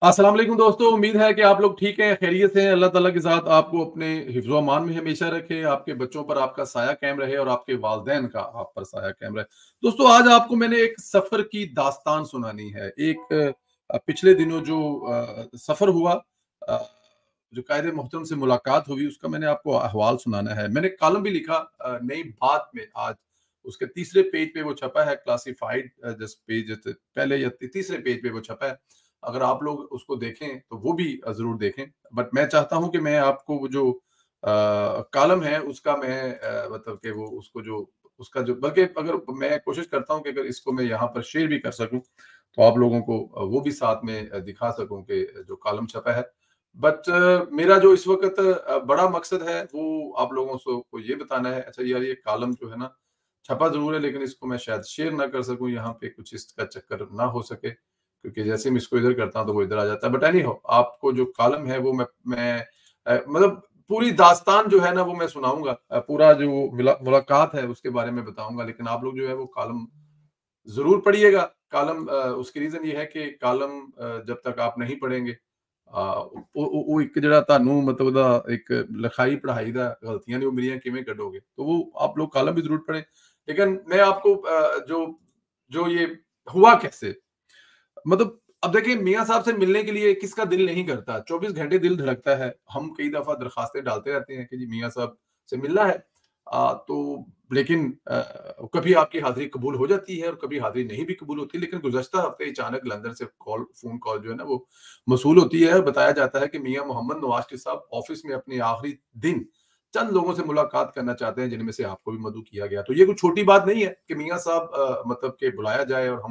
अस्सलाम वालेकुम दोस्तों, उम्मीद है कि आप लोग ठीक हैं, खैरियत से हैं। अल्लाह ताला के साथ आपको अपने हिफ्ज़ व अमान में हमेशा रखे, आपके बच्चों पर आपका साया कायम रहे और आपके वालिदैन का आप पर साया कायम रहे। दोस्तों, आज आपको मैंने एक सफ़र की दास्तान सुनानी है। एक पिछले दिनों जो सफ़र हुआ, अ, जो कायदे मोहतरम से मुलाकात हुई, उसका मैंने आपको अहवाल सुनाना है। मैंने कॉलम भी लिखा नई बात में आज, उसके तीसरे पेज पे वो छपा है, क्लासिफाइड जिस पेज से पहले या तीसरे पेज पे वो छपा है। अगर आप लोग उसको देखें तो वो भी ज़रूर देखें। बट मैं चाहता हूँ कि मैं आपको वो जो कॉलम है उसका मैं मतलब कि वो उसको जो उसका जो बल्कि अगर मैं कोशिश करता हूँ कि अगर इसको मैं यहाँ पर शेयर भी कर सकूँ, तो आप लोगों को वो भी साथ में दिखा सकूँ कि जो कॉलम छपा है। बट मेरा जो इस वक़्त बड़ा मकसद है वो आप लोगों को ये बताना है। अच्छा यार, ये कॉलम जो है ना, छपा ज़रूर है लेकिन इसको मैं शायद शेयर ना कर सकूँ, यहाँ पे कुछ इसका चक्कर ना हो सके। क्योंकि जैसे ही मैं इसको इधर करता हूँ तो वो इधर आ जाता है। बट एनी हाउ, आपको जो कॉलम है वो मैं मतलब पूरी दास्तान जो है ना वो मैं सुनाऊँगा। पूरा जो मुलाकात है उसके बारे में बताऊँगा, लेकिन आप लोग जो है वो कॉलम ज़रूर पढ़िएगा। कॉलम उसकी रीज़न ये है कि कॉलम जब तक आप नहीं पढ़ेंगे, ਉਹ ਇੱਕ ਜਿਹੜਾ ਤੁਹਾਨੂੰ मतलब ਉਹਦਾ एक लिखाई पढ़ाई ਦਾ गलतियां नहीं, वो मेरियां किवें कढोगे, तो वो आप लोग कॉलम भी जरूर पढ़ें। लेकिन मैं आपको जो जो ये हुआ कैसे, मतलब अब देखिए, मियाँ साहब से मिलने के लिए किसका दिल नहीं करता? 24 घंटे दिल धड़कता है। हम कई दफ़ा दरख़्वास्तें डालते रहते हैं कि जी मियाँ साहब से मिलना है। तो लेकिन कभी आपकी हाज़िरी कबूल हो जाती है और कभी हाज़िरी नहीं भी कबूल होती। लेकिन गुज़श्ता हफ़्ते अचानक लंदन से फ़ोन कॉल जो है ना वो मौसूल होती है। बताया जाता है कि मियाँ मोहम्मद नवाज़ शरीफ़ साहब ऑफ़िस में अपने आखिरी दिन चंद लोगों से मुलाकात करना चाहते हैं, जिनमें से आपको भी मदऊ किया गया। तो ये कोई छोटी बात नहीं है कि मियाँ साहब मतलब कि बुलाया जाए और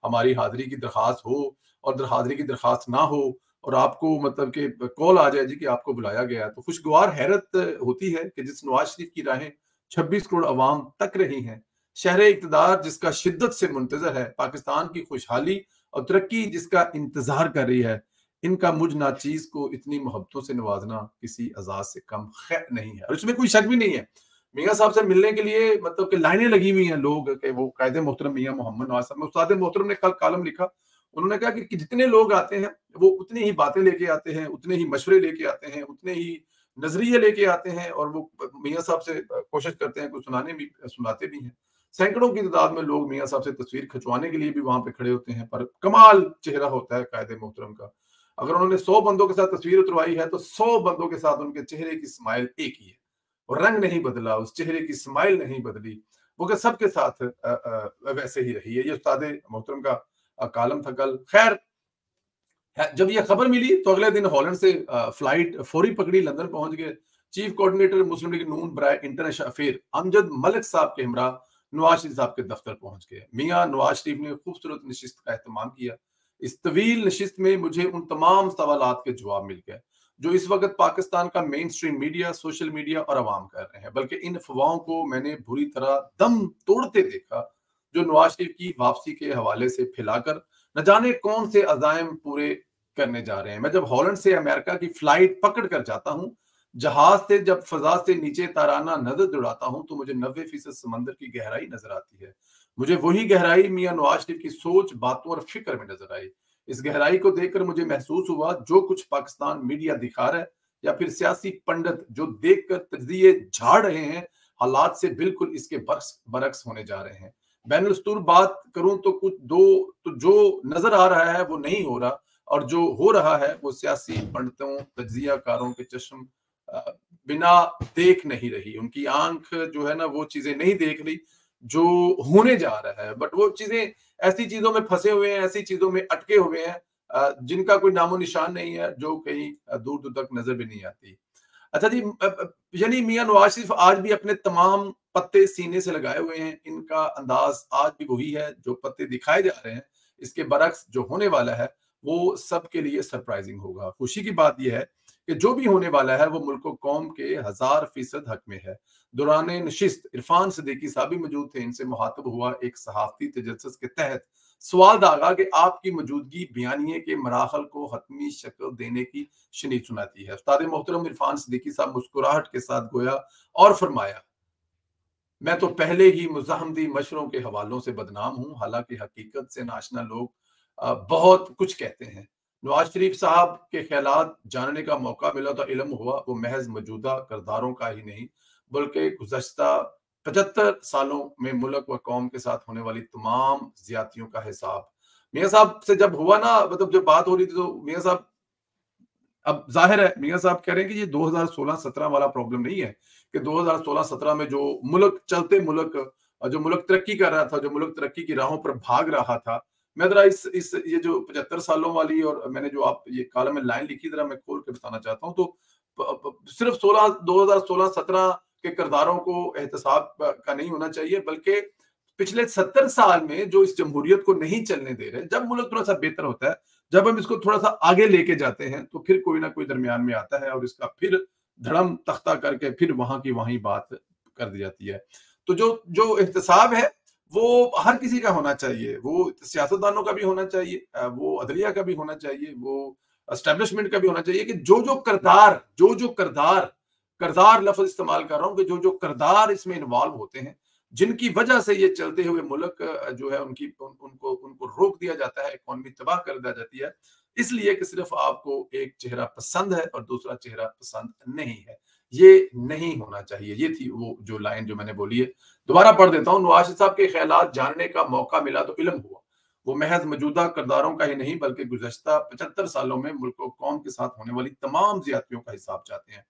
हमारी हाज़िरी की दरख़्वास्त हो और हाज़िरी की दरख़्वास्त ना हो और आपको मतलब कि कॉल आ जाए जी कि आपको बुलाया गया है। तो खुशगवार हैरत होती है कि जिस नवाज़ शरीफ़ की राहें 26 करोड़ अवाम तक रही हैं, शहरे इक़्तिदार जिसका शिद्दत से मुंतज़र है, पाकिस्तान की खुशहाली और तरक्की जिसका इंतज़ार कर रही है, इनका मुझ नाचीज़ को इतनी मोहब्बतों से नवाज़ना किसी एज़ाज़ से कम ख़ैर नहीं है। और इसमें कोई शक भी नहीं है। मियाँ साहब से मिलने के लिए मतलब कि लाइनें लगी हुई हैं लोग कि वो कायदे मोहतरम मियाँ मोहम्मद नवाज़ साहब। उस्ताद मोहतरम ने कल कॉलम लिखा। उन्होंने कहा कि जितने लोग आते हैं, वो उतनी ही बातें लेके आते हैं, उतने ही मशवरे लेके आते हैं, उतने ही नज़रिए लेके आते हैं और वो मियाँ साहब से कोशिश करते हैं, कुछ सुनाते भी हैं। सैकड़ों की तादाद में लोग मियाँ साहब से तस्वीर खिंचवाने के लिए भी वहाँ पे खड़े होते हैं, पर कमाल चेहरा होता है कायदे मोहतरम का। अगर उन्होंने 100 बंदों के साथ तस्वीर उतरवाई है, तो 100 बंदों के साथ उनके चेहरे की स्माइल एक ही है। वो रंग नहीं बदला, उस चेहरे की स्माइल नहीं बदली। वो क्या सबके साथ वैसे ही रही है। ये उस्ताद मोहतरम का कॉलम था कल। खैर, जब ये खबर मिली तो अगले दिन हॉलैंड से फ्लाइट फौरी पकड़ी, लंदन पहुंच गए। चीफ कोऑर्डिनेटर मुस्लिम लीग नून बराए इंटरनेशनल अफेयर अमजद मलिक साहब के हमरा नवाज शरीफ साहब के दफ्तर पहुंच गए। मियाँ नवाज शरीफ ने खूबसूरत नशिस्त का एहतमाम किया। इस तवील नशिस्त में मुझे उन तमाम सवालात के जवाब मिल गए जो इस वक्त पाकिस्तान का main stream media, social media और अवाम कर रहे हैं। बल्कि इन अफवाहों को मैंने बुरी तरह दम तोड़ते देखा, जो नवाज शरीफ की वापसी के हवाले से फैलाकर न जाने कौन से अजायम पूरे करने जा रहे हैं। मैं जब हॉलैंड से अमेरिका की फ्लाइट पकड़ कर जाता हूँ, जहाज से जब फजा से नीचे ताराना नजर दौड़ाता हूँ, तो मुझे 90% समंदर की गहराई नजर आती है। मुझे वही गहराई मियाँ नवाज शरीफ की सोच, बातों और फिक्र में नजर आई। इस गहराई को देखकर मुझे महसूस हुआ जो कुछ पाकिस्तान मीडिया दिखा रहा है या फिर सियासी पंडित जो देखकर तज्जिए झाड़ रहे हैं, हालात से बिल्कुल इसके बरक्स होने जा रहे हैं। बैनुल बात करूं तो तो जो नजर आ रहा है वो नहीं हो रहा, और जो हो रहा है वो सियासी पंडितों, तज्जियाकारों के चश्म बिना देख नहीं रही। उनकी आंख जो है ना वो चीजें नहीं देख रही जो होने जा रहा है। बट वो चीजें ऐसी चीजों में फंसे हुए हैं, ऐसी चीजों में अटके हुए हैं जिनका कोई नामो निशान नहीं है, जो कहीं दूर दूर तक नजर भी नहीं आती। अच्छा जी, यानी मियाँ नवाज शरीफ आज भी अपने तमाम पत्ते सीने से लगाए हुए हैं। इनका अंदाज आज भी वही है, जो पत्ते दिखाए जा रहे हैं इसके बरक्स जो होने वाला है वो सबके लिए सरप्राइजिंग होगा। खुशी की बात यह है कि जो भी होने वाला है वो मुल्क कौम के 1000% हक में है। दौरान नशिस्त इरफान सिद्दीकी साहब भी मौजूद थे। इनसे मुखातब हुआ एक सहाफती तजस्सुस के तहत सवाल दागा कि आपकी मौजूदगी बयानिए के मराहल को हतमी शक्ल देने की शनीद सुनाती है। उस्ताद मोहतरम इरफान सिद्दीकी साहब मुस्कुराहट के साथ गोया और फरमाया, मैं तो पहले ही मुज़ाहमती मशरों के हवालों से बदनाम हूँ, हालांकि हकीकत से नाशना लोग बहुत कुछ कहते हैं। नवाज शरीफ साहब के ख्यालात जानने का मौका मिला तो इल्म हुआ, वो महज मौजूदा किरदारों का ही नहीं बल्कि गुज़श्ता 75 सालों में मुल्क व कौम के साथ होने वाली तमाम ज़्यादतियों का हिसाब। मियाँ साहब से जब हुआ ना, मतलब जब बात हो रही थी तो मियाँ साहब, अब ज़ाहिर है मियाँ साहब कह रहे हैं कि ये 2016-17 वाला प्रॉब्लम नहीं है कि 2016-17 में जो मुल्क चलते मुल्क, जो मुल्क तरक्की कर रहा था, जो मुल्क तरक्की की राहों पर भाग रहा था। मैं ज़रा इस ये जो 75 सालों वाली और मैंने जो आप ये कॉलम में लाइन लिखी, ज़रा मैं खोल के बताना चाहता हूँ। तो सिर्फ 2016-17 के किरदारों को एहतसाब का नहीं होना चाहिए, बल्कि पिछले 70 साल में जो इस जमहूरियत को नहीं चलने दे रहे, जब मुल्क थोड़ा सा बेहतर होता है, जब हम इसको थोड़ा सा आगे लेके जाते हैं, तो फिर कोई ना कोई दरमियान में आता है और इसका फिर धड़म तख्ता करके फिर वहां की वहीं बात कर दी जाती है। तो जो जो एहतसाब है वो हर किसी का होना चाहिए, वो सियासतदानों का भी होना चाहिए, वो अदलिया का भी होना चाहिए, वो एस्टेब्लिशमेंट का भी होना चाहिए कि जो जो करदार करदार लफ्ज इस्तेमाल कर रहा हूँ कि जो जो करदार इसमें इन्वॉल्व होते हैं, जिनकी वजह से ये चलते हुए मुल्क जो है उनको उनको रोक दिया जाता है, इकोनॉमी तबाह कर दी जाती है, इसलिए कि सिर्फ आपको एक चेहरा पसंद है और दूसरा चेहरा पसंद नहीं है। ये नहीं होना चाहिए। ये थी वो जो लाइन जो मैंने बोली है। दोबारा पढ़ देता हूँ। नवाज शरीफ साहब के ख्यालात जानने का मौका मिला तो इल्म हुआ, वो महज मौजूदा किरदारों का ही नहीं बल्कि गुज़श्ता 75 सालों में मुल्क और कौम के साथ होने वाली तमाम ज़्यादतियों का हिसाब चाहते हैं।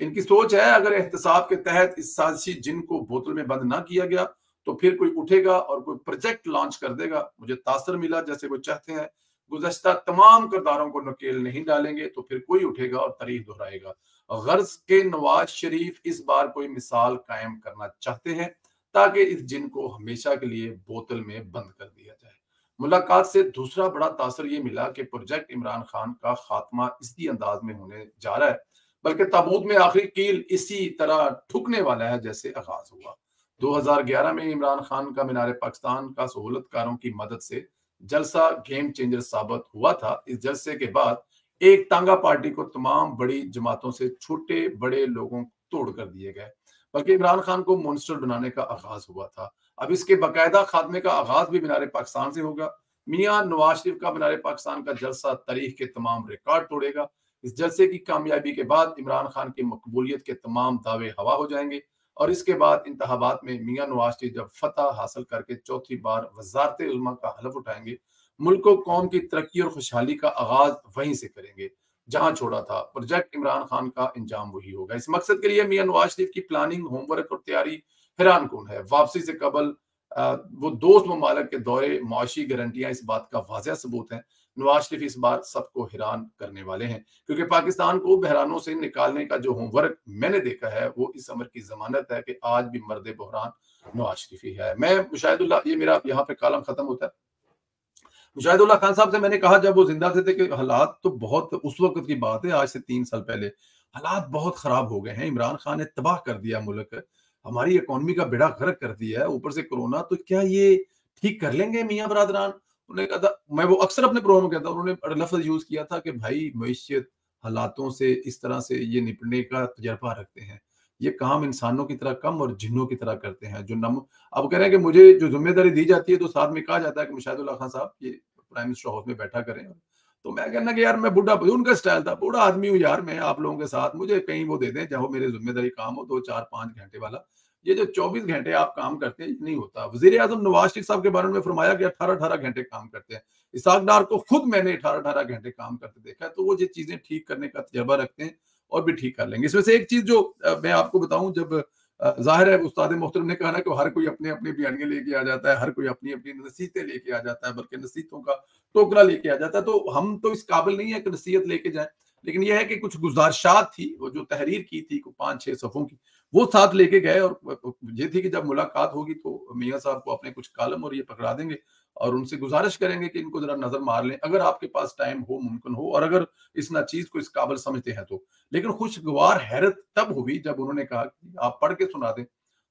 इनकी सोच है अगर एहतसाब के तहत इस साजिशी जिन को बोतल में बंद ना किया गया तो फिर कोई उठेगा और कोई प्रोजेक्ट लॉन्च कर देगा। मुझे तासर मिला जैसे वो चाहते हैं गुज़श्ता तमाम किरदारों को नकेल नहीं डालेंगे तो फिर कोई उठेगा और तारीख दोहराएगा। गर्ज के नवाज शरीफ इस बार कोई मिसाल कायम करना चाहते हैं ताकि इस जिन को हमेशा के लिए बोतल में बंद कर दिया जाए। मुलाकात से दूसरा बड़ा तासर ये मिला कि प्रोजेक्ट इमरान खान का खात्मा इसी अंदाज में होने जा रहा है, बल्कि ताबूत में आखिरी कील इसी तरह ठुकने वाला है जैसे आगाज हुआ। 2011 में इमरान खान का मीनार पाकिस्तान का सहूलतकारों की मदद से जलसा गेम चेंजर साबित हुआ था। इस जलसे के बाद एक तांगा पार्टी को तमाम बड़ी जमातों से छोटे बड़े लोगों को तोड़ कर दिए गए, बल्कि इमरान खान को मॉन्स्टर बनाने का आगाज हुआ था। अब इसके बाकायदा खात्मे का आगाज भी मीनार पाकिस्तान से होगा। मियां नवाज शरीफ का मीनार पाकिस्तान का जलसा तारीख के तमाम रिकॉर्ड तोड़ेगा। इस जलसे की कामयाबी के बाद इमरान खान की मकबूलियत के तमाम दावे हवा हो जाएंगे और इसके बाद इंतखाबात में मियां नवाज शरीफ जब फतह हासिल करके चौथी बार वजारत उलमा का हलफ उठाएंगे, मुल्क और कौम की तरक्की और खुशहाली का आगाज वहीं से करेंगे जहां छोड़ा था। प्रोजेक्ट इमरान खान का इंजाम वही होगा। इस मकसद के लिए मियां नवाज शरीफ की प्लानिंग, होमवर्क और तैयारी हैरान कुन है। वापसी से कबल वो दोस्त ममालिक के दौरे, मुआशी गारंटियां इस बात का वाज़ेह सबूत है। नवाज शरीफ इस बार सबको हैरान करने वाले हैं, क्योंकि पाकिस्तान को बहरानों से निकालने का जो होमवर्क मैंने देखा है वो इस अमर की जमानत है कि आज भी मर्द बहरान नवाज शरीफ ही है। मैं मुशाहिदुल्लाह, ये मेरा यहाँ पे कॉलम खत्म होता है। मुशाहिदुल्लाह खान साहब से मैंने कहा जब वो जिंदा थे कि हालात तो बहुत, उस वक्त की बात है, आज से 3 साल पहले, हालात बहुत खराब हो गए हैं। इमरान खान ने तबाह कर दिया मुल्क, हमारी इकोनॉमी का बेड़ा गर्क कर दिया है, ऊपर से कोरोना, तो क्या ये ठीक कर लेंगे मियां बरादरान? उन्होंने कहा था, मैं वो अक्सर अपने प्रोग्राम में कहता हूँ, उन्होंने लफ्ज यूज किया था कि भाई मईशत हालातों से इस तरह से ये निपटने का तजर्बा रखते हैं, ये काम इंसानों की तरह कम और जिन्नों की तरह करते हैं। जो नम अब कह रहे हैं कि मुझे जो जिम्मेदारी दी जाती है तो साथ में कहा जाता है कि मुशाहिदुल्लाह खान साहब ये प्राइम मिनिस्टर हाउस में बैठा करें। तो मैं कहना कि यार मैं बूढ़ा, उनका स्टाइल था, बूढ़ा आदमी हूँ यार मैं आप लोगों के साथ, मुझे कहीं वो दे दें जहाँ मेरे जिम्मेदारी काम हो, 2 4 5 घंटे वाला। ये जो 24 घंटे आप काम करते हैं ये नहीं होता। वजीर आजम नवाज शरीफ साहब के बारे में फरमाया कि 18-18 घंटे काम करते हैं। इसहाक डार को खुद मैंने 18-18 घंटे काम करते देखा है। तो वो ये चीजें ठीक करने का तजर्बा रखते हैं और भी ठीक कर लेंगे। इसमें से एक चीज जो मैं आपको बताऊं, जब जाहिर है उस्ताद मोहतरम ने कहा ना कि हर कोई अपने अपने बयानियां लेके आ जाता है, हर कोई अपनी अपनी नसीहतें लेके आ जाता है, बल्कि नसीहतों का टोकरा लेके आ जाता है। तो हम तो इस काबिल नहीं है कि नसीहत लेके जाएं, लेकिन यह है कि कुछ गुजारिशात थी, वो जो तहरीर की थी 5-6 सफ़ों की, वो साथ लेके गए। और ये थी कि जब मुलाकात होगी तो मियां साहब को अपने कुछ कालम और ये पकड़ा देंगे और उनसे गुजारिश करेंगे कि इनको जरा नजर मार लें, अगर आपके पास टाइम हो, मुमकिन हो, और अगर इस नाचीज को इस काबिल समझते हैं तो। लेकिन खुशगवार हैरत तब हुई जब उन्होंने कहा कि आप पढ़ के सुना दें।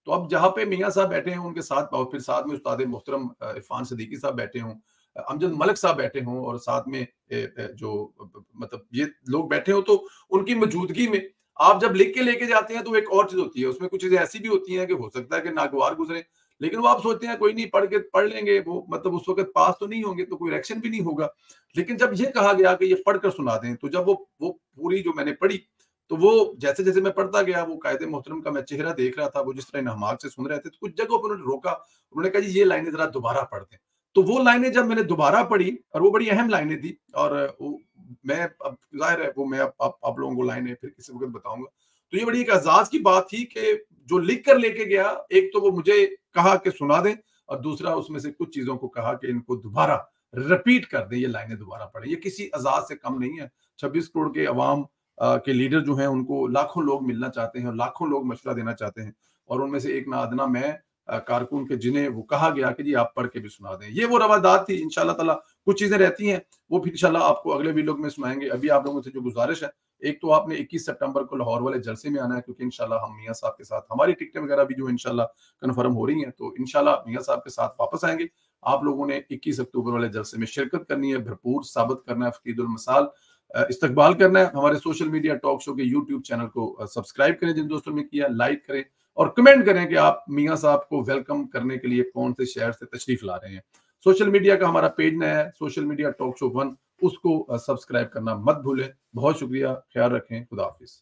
तो अब जहाँ पे मियां साहब बैठे हैं उनके साथ, और फिर साथ में उस्ताद मोहतरम इरफान सिद्दीकी साहब बैठे हों, अमजद मलिक साहब बैठे हों, और साथ में जो मतलब ये लोग बैठे हो, तो उनकी मौजूदगी में आप जब लिख के लेके जाते हैं तो एक और चीज होती है, उसमें कुछ चीजें ऐसी भी होती हैं कि हो सकता है कि नागवार गुजरे, لیکن وہ آپ سوچتے ہیں کوئی نہیں پڑھ لیں گے وہ, مطلب اس وقت پاس تو نہیں ہوں گے تو کوئی ریئیکشن بھی نہیں ہوگا. لیکن جب یہ کہا گیا کہ یہ پڑھ کر سنا دیں, تو جب وہ پوری جو میں نے پڑھی, تو وہ جیسے جیسے میں پڑھتا گیا, وہ قائد محترم کا میں چہرہ دیکھ رہا تھا, وہ جس طرح انہماک سے سن رہے تھے, تو کچھ جگہوں پہ انہوں نے روکا, انہوں نے کہا جی یہ لائنیں ذرا دوبارہ پڑھ دیں. تو وہ لائنیں جب میں نے دوبارہ پڑھی, اور وہ بڑی اہم لائنیں تھی, اور میں اب ظاہر ہے وہ میں آپ لوگوں کو لائنیں پھر کسی وقت بتاؤں گا. تو یہ بڑی ایک اعزاز کی بات تھی کہ جو لکھ کر لے کے گیا, ایک تو وہ مجھے کہا کہ سنا دیں, اور دوسرا اس میں سے کچھ چیزوں کو کہا کہ ان کو دوبارہ رپیٹ کر دیں, یہ لائنیں دوبارہ پڑھیں. یہ کسی اعزاز سے کم نہیں ہے. 26 کروڑ کے عوام کے لیڈر جو ہیں, ان کو لاکھوں لوگ ملنا چاہتے ہیں اور لاکھوں لوگ مشورہ دینا چاہتے ہیں, اور ان میں سے ایک نہ ادنا میں کارکن کے جنہیں وہ کہا گیا کہ جی آپ پڑھ کے بھی سنا دیں. یہ وہ روادات تھی. انشاءاللہ تعالیٰ کچھ چیزیں رہتی ہیں, وہ پھر انشاءاللہ آپ کو اگلے ویڈیو میں سنائیں گے. ابھی آپ لوگوں سے جو گزارش ہے, ایک تو آپ نے 21 سپٹمبر کو لاہور والے جلسے میں آنا ہے, کیونکہ انشاءاللہ ہم میاں صاحب کے ساتھ ہماری ٹکٹیں وغیرہ بھی جو انشاءاللہ کنفرم ہو رہی ہیں, تو انشاءاللہ میاں صاحب کے ساتھ واپس آئیں گے. آپ لوگوں نے 21 اکتوبر والے جلسے میں شرکت کرنی ہے, بھرپور ثابت کرنا ہے, فقید المثال استقبال کرنا ہے. ہمارے سوشل میڈیا ٹاک شو کے یوٹیوب چینل کو سبسکرائب کریں جن دوستوں نے کیا, لائک کریں اور کمنٹ کریں کہ آپ میاں صاحب کو ویلکم کرنے کے لیے کون سے شہر سے تشریف لا رہے ہیں. سوشل میڈیا کا ہمارا پیج نیا ہے, سوشل میڈیا ٹاک شو 1, اس کو سبسکرائب کرنا مت بھولیں. بہت شکریہ, خیال رکھیں, خدا حافظ.